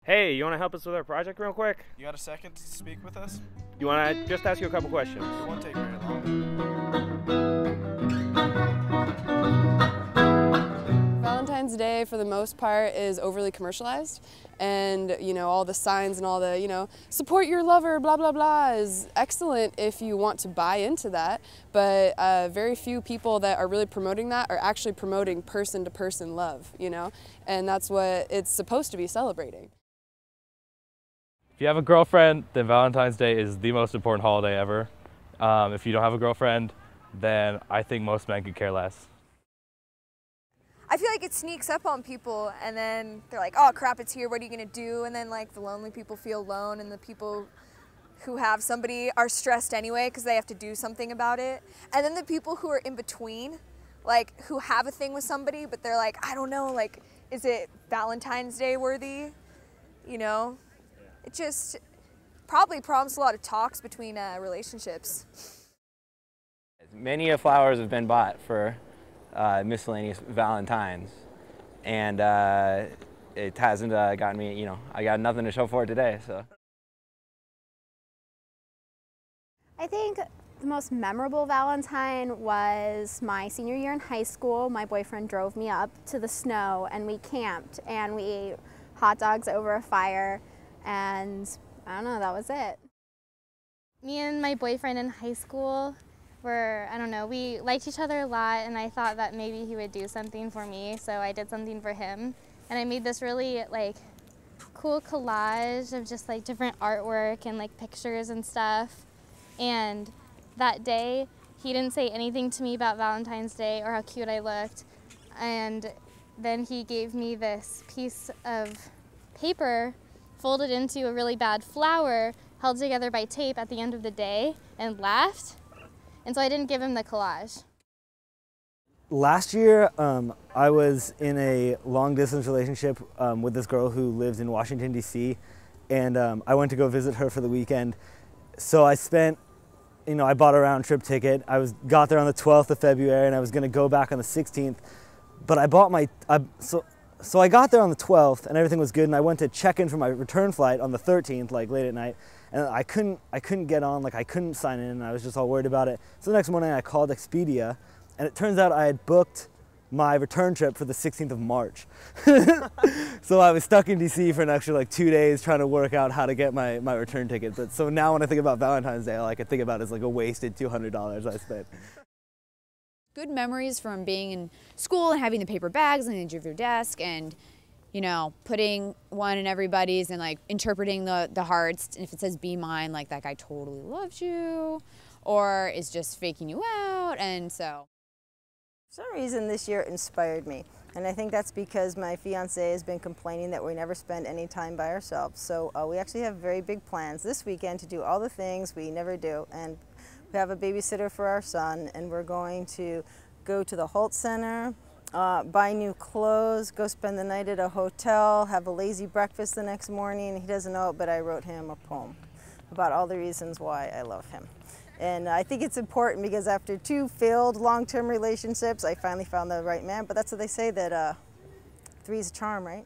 Hey, you want to help us with our project real quick? You got a second to speak with us? You want to just ask you a couple questions? It won't take very long. Valentine's Day, for the most part, is overly commercialized, and all the signs and all the support your lover, blah blah blah, is excellent if you want to buy into that. But very few people that are really promoting that are actually promoting person-to-person love, and that's what it's supposed to be celebrating. If you have a girlfriend, then Valentine's Day is the most important holiday ever. If you don't have a girlfriend, then I think most men could care less. I feel like it sneaks up on people and then they're like, oh crap, it's here, what are you gonna do? And then like the lonely people feel alone and the people who have somebody are stressed anyway because they have to do something about it. And then the people who are in between, like who have a thing with somebody, but they're like, I don't know, like, is it Valentine's Day worthy? It just probably prompts a lot of talks between relationships. Many flowers have been bought for miscellaneous Valentines, and it hasn't gotten me, I got nothing to show for it today, so. I think the most memorable Valentine was my senior year in high school. My boyfriend drove me up to the snow and we camped and we ate hot dogs over a fire, and I don't know, that was it. Me and my boyfriend in high school we liked each other a lot, and I thought that maybe he would do something for me, so I did something for him. And I made this really cool collage of just different artwork and pictures and stuff. And that day, he didn't say anything to me about Valentine's Day or how cute I looked. And then he gave me this piece of paper folded into a really bad flower held together by tape at the end of the day and laughed. And so I didn't give him the collage. Last year, I was in a long-distance relationship with this girl who lived in Washington, D.C., and I went to go visit her for the weekend. So I spent, I bought a round-trip ticket. Got there on the 12th of February, and I was going to go back on the 16th. But I bought so I got there on the 12th, and everything was good, and I went to check in for my return flight on the 13th, late at night, and I couldn't get on, I couldn't sign in, and I was just all worried about it. So the next morning I called Expedia, and it turns out I had booked my return trip for the 16th of March. So I was stuck in DC for an extra 2 days trying to work out how to get my return ticket. But so now when I think about Valentine's Day, all I can think about is a wasted $200 I spent. Good memories from being in school and having the paper bags on the edge of your desk and, putting one in everybody's and interpreting the hearts. And if it says be mine, that guy totally loves you or is just faking you out. And so. For some reason this year inspired me. And I think that's because my fiance has been complaining that we never spend any time by ourselves. So we actually have very big plans this weekend to do all the things we never do. And we have a babysitter for our son, and we're going to go to the Holt Center, buy new clothes, go spend the night at a hotel, have a lazy breakfast the next morning. He doesn't know it, but I wrote him a poem about all the reasons why I love him. And I think it's important because after 2 failed long-term relationships, I finally found the right man. But that's what they say, that 3 is a charm, right?